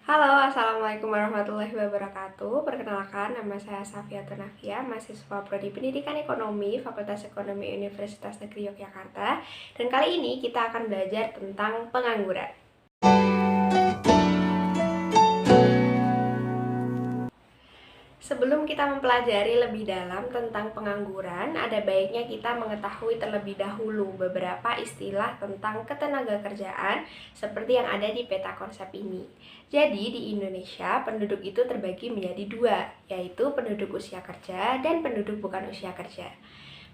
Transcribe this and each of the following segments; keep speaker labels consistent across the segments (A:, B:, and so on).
A: Halo, Assalamualaikum warahmatullahi wabarakatuh. Perkenalkan, nama saya Safiatun Nafia, mahasiswa Prodi Pendidikan Ekonomi, Fakultas Ekonomi Universitas Negeri Yogyakarta. Dan kali ini kita akan belajar tentang pengangguran. Sebelum kita mempelajari lebih dalam tentang pengangguran, ada baiknya kita mengetahui terlebih dahulu beberapa istilah tentang ketenagakerjaan seperti yang ada di peta konsep ini. Jadi, di Indonesia, penduduk itu terbagi menjadi dua, yaitu penduduk usia kerja dan penduduk bukan usia kerja.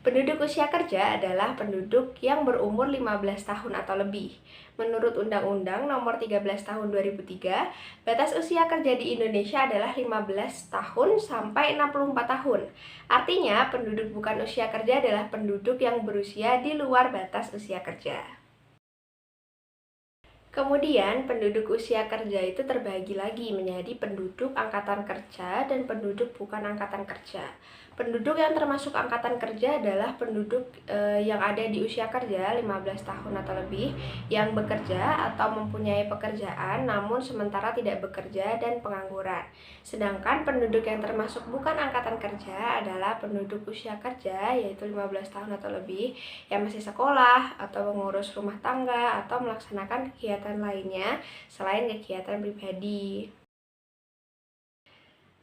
A: Penduduk usia kerja adalah penduduk yang berumur 15 tahun atau lebih. Menurut Undang-Undang Nomor 13 Tahun 2003, batas usia kerja di Indonesia adalah 15 tahun sampai 64 tahun. Artinya, penduduk bukan usia kerja adalah penduduk yang berusia di luar batas usia kerja. Kemudian, penduduk usia kerja itu terbagi lagi menjadi penduduk angkatan kerja dan penduduk bukan angkatan kerja. Penduduk yang termasuk angkatan kerja adalah penduduk yang ada di usia kerja 15 tahun atau lebih, yang bekerja atau mempunyai pekerjaan namun sementara tidak bekerja dan pengangguran. Sedangkan penduduk yang termasuk bukan angkatan kerja adalah penduduk usia kerja, yaitu 15 tahun atau lebih, yang masih sekolah atau mengurus rumah tangga atau melaksanakan kegiatan lainnya selain kegiatan pribadi.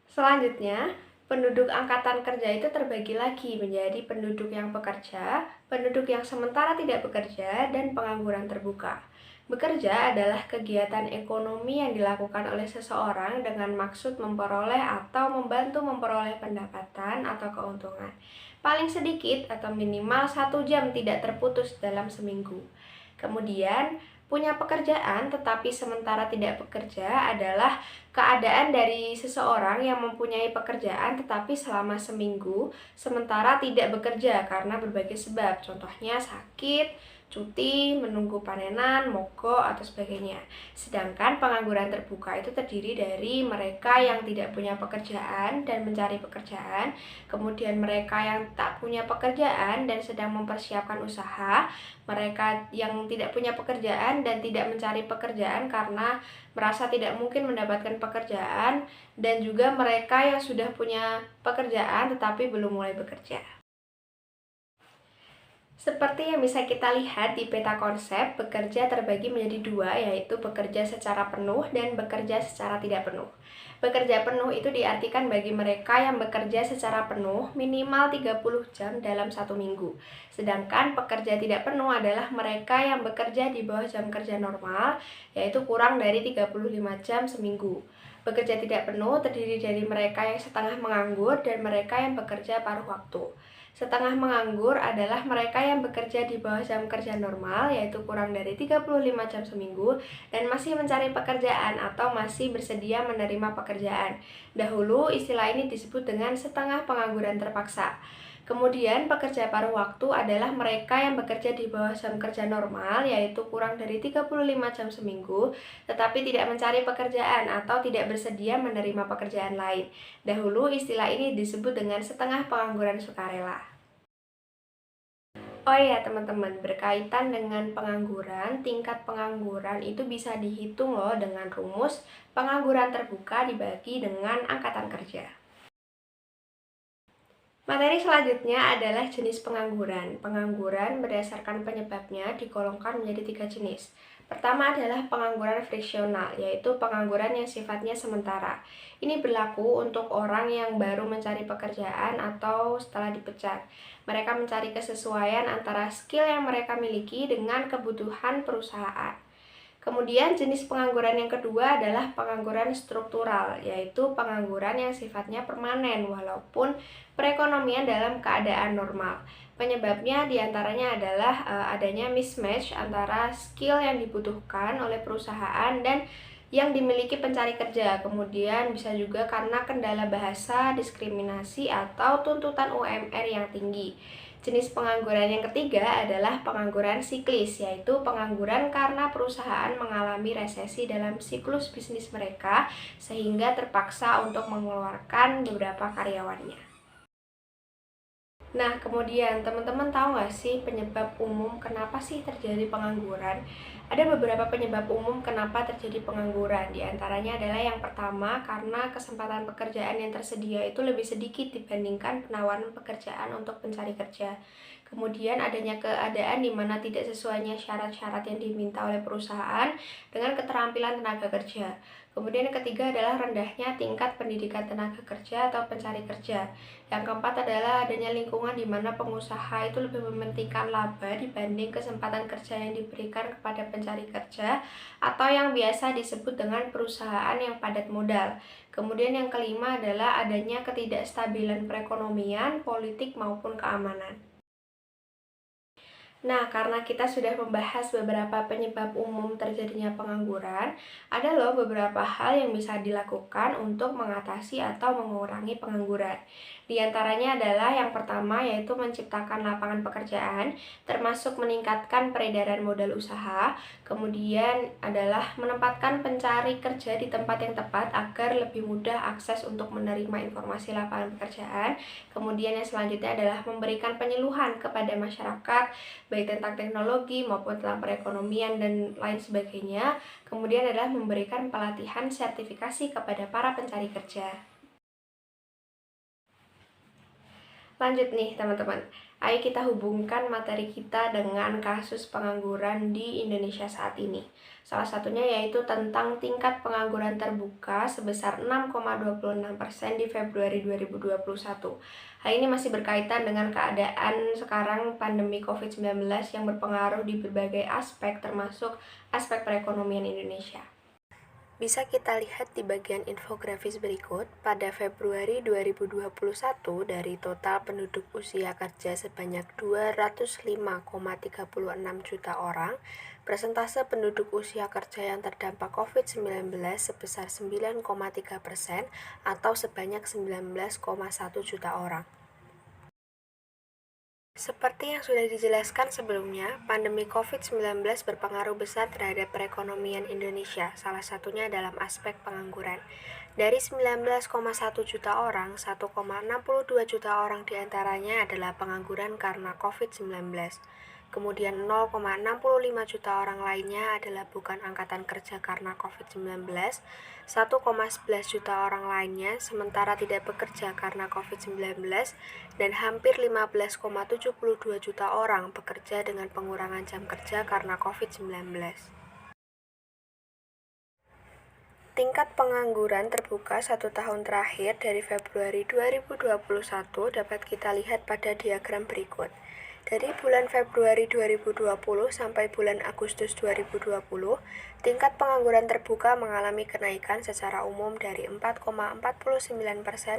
A: Selanjutnya, penduduk angkatan kerja itu terbagi lagi menjadi penduduk yang bekerja, penduduk yang sementara tidak bekerja, dan pengangguran terbuka. Bekerja adalah kegiatan ekonomi yang dilakukan oleh seseorang dengan maksud memperoleh atau membantu memperoleh pendapatan atau keuntungan. Paling sedikit atau minimal 1 jam tidak terputus dalam seminggu. Kemudian, punya pekerjaan tetapi sementara tidak bekerja adalah keadaan dari seseorang yang mempunyai pekerjaan tetapi selama seminggu sementara tidak bekerja karena berbagai sebab. Contohnya sakit, cuti, menunggu panenan, mogok, atau sebagainya. Sedangkan pengangguran terbuka itu terdiri dari mereka yang tidak punya pekerjaan dan mencari pekerjaan, kemudian mereka yang tak punya pekerjaan dan sedang mempersiapkan usaha, mereka yang tidak punya pekerjaan dan tidak mencari pekerjaan karena merasa tidak mungkin mendapatkan pekerjaan, dan juga mereka yang sudah punya pekerjaan tetapi belum mulai bekerja. Seperti yang bisa kita lihat di peta konsep, bekerja terbagi menjadi dua, yaitu bekerja secara penuh dan bekerja secara tidak penuh. Bekerja penuh itu diartikan bagi mereka yang bekerja secara penuh minimal 30 jam dalam 1 minggu. Sedangkan pekerja tidak penuh adalah mereka yang bekerja di bawah jam kerja normal, yaitu kurang dari 35 jam seminggu. Bekerja tidak penuh terdiri dari mereka yang setengah menganggur dan mereka yang bekerja paruh waktu. Setengah menganggur adalah mereka yang bekerja di bawah jam kerja normal, yaitu kurang dari 35 jam seminggu, dan masih mencari pekerjaan atau masih bersedia menerima pekerjaan. Dahulu, istilah ini disebut dengan setengah pengangguran terpaksa. Kemudian, pekerja paruh waktu adalah mereka yang bekerja di bawah jam kerja normal, yaitu kurang dari 35 jam seminggu, tetapi tidak mencari pekerjaan atau tidak bersedia menerima pekerjaan lain. Dahulu, istilah ini disebut dengan setengah pengangguran sukarela. Oh iya teman-teman, berkaitan dengan pengangguran, tingkat pengangguran itu bisa dihitung loh dengan rumus pengangguran terbuka dibagi dengan angkatan kerja. Materi selanjutnya adalah jenis pengangguran. Pengangguran berdasarkan penyebabnya digolongkan menjadi 3 jenis. Pertama adalah pengangguran friksional, yaitu pengangguran yang sifatnya sementara. Ini berlaku untuk orang yang baru mencari pekerjaan atau setelah dipecat. Mereka mencari kesesuaian antara skill yang mereka miliki dengan kebutuhan perusahaan. Kemudian jenis pengangguran yang kedua adalah pengangguran struktural, yaitu pengangguran yang sifatnya permanen walaupun perekonomian dalam keadaan normal. Penyebabnya diantaranya adalah adanya mismatch antara skill yang dibutuhkan oleh perusahaan dan yang dimiliki pencari kerja. Kemudian bisa juga karena kendala bahasa, diskriminasi, atau tuntutan UMR yang tinggi. Jenis pengangguran yang ketiga adalah pengangguran siklis, yaitu pengangguran karena perusahaan mengalami resesi dalam siklus bisnis mereka sehingga terpaksa untuk mengeluarkan beberapa karyawannya. Nah, kemudian teman-teman tahu nggak sih penyebab umum kenapa sih terjadi pengangguran? Ada beberapa penyebab umum kenapa terjadi pengangguran. Di antaranya adalah yang pertama, karena kesempatan pekerjaan yang tersedia itu lebih sedikit dibandingkan penawaran pekerjaan untuk pencari kerja. Kemudian adanya keadaan di mana tidak sesuainya syarat-syarat yang diminta oleh perusahaan dengan keterampilan tenaga kerja. Kemudian yang ketiga adalah rendahnya tingkat pendidikan tenaga kerja atau pencari kerja. Yang keempat adalah adanya lingkungan di mana pengusaha itu lebih mementingkan laba dibanding kesempatan kerja yang diberikan kepada pencari kerja atau yang biasa disebut dengan perusahaan yang padat modal. Kemudian yang kelima adalah adanya ketidakstabilan perekonomian, politik maupun keamanan. Nah, karena kita sudah membahas beberapa penyebab umum terjadinya pengangguran, ada loh beberapa hal yang bisa dilakukan untuk mengatasi atau mengurangi pengangguran. Di antaranya adalah yang pertama yaitu menciptakan lapangan pekerjaan, termasuk meningkatkan peredaran modal usaha, kemudian adalah menempatkan pencari kerja di tempat yang tepat agar lebih mudah akses untuk menerima informasi lapangan pekerjaan, kemudian yang selanjutnya adalah memberikan penyuluhan kepada masyarakat, baik tentang teknologi maupun tentang perekonomian dan lain sebagainya. Kemudian adalah memberikan pelatihan sertifikasi kepada para pencari kerja. Lanjut nih teman-teman, ayo kita hubungkan materi kita dengan kasus pengangguran di Indonesia saat ini. Salah satunya yaitu tentang tingkat pengangguran terbuka sebesar 6,26% di Februari 2021. Hal ini masih berkaitan dengan keadaan sekarang pandemi COVID-19 yang berpengaruh di berbagai aspek termasuk aspek perekonomian Indonesia. Bisa kita lihat di bagian infografis berikut, pada Februari 2021 dari total penduduk usia kerja sebanyak 205,36 juta orang, persentase penduduk usia kerja yang terdampak COVID-19 sebesar 9,3% atau sebanyak 19,1 juta orang. Seperti yang sudah dijelaskan sebelumnya, pandemi COVID-19 berpengaruh besar terhadap perekonomian Indonesia, salah satunya dalam aspek pengangguran. Dari 19,1 juta orang, 1,62 juta orang diantaranya adalah pengangguran karena COVID-19. Kemudian 0,65 juta orang lainnya adalah bukan angkatan kerja karena COVID-19, 1,11 juta orang lainnya sementara tidak bekerja karena COVID-19, dan hampir 15,72 juta orang bekerja dengan pengurangan jam kerja karena COVID-19. Tingkat pengangguran terbuka 1 tahun terakhir dari Februari 2021 dapat kita lihat pada diagram berikut. Dari bulan Februari 2020 sampai bulan Agustus 2020, tingkat pengangguran terbuka mengalami kenaikan secara umum dari 4,49%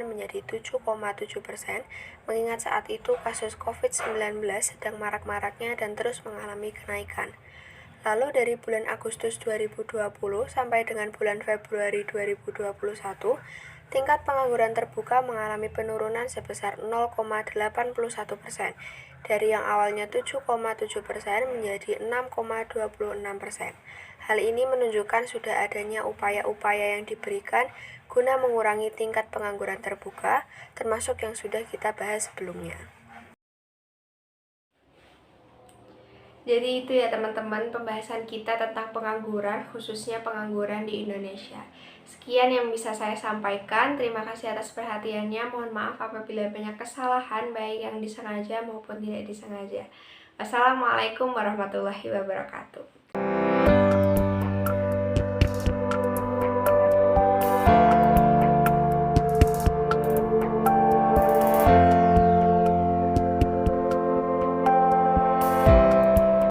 A: menjadi 7,7%, mengingat saat itu kasus COVID-19 sedang marak-maraknya dan terus mengalami kenaikan. Lalu dari bulan Agustus 2020 sampai dengan bulan Februari 2021, tingkat pengangguran terbuka mengalami penurunan sebesar 0,81%, dari yang awalnya 7,7% menjadi 6,26%. Hal ini menunjukkan sudah adanya upaya-upaya yang diberikan guna mengurangi tingkat pengangguran terbuka, termasuk yang sudah kita bahas sebelumnya. Jadi itu ya teman-teman pembahasan kita tentang pengangguran, khususnya pengangguran di Indonesia. Sekian yang bisa saya sampaikan. Terima kasih atas perhatiannya. Mohon maaf apabila banyak kesalahan baik yang disengaja maupun tidak disengaja. Wassalamualaikum warahmatullahi wabarakatuh.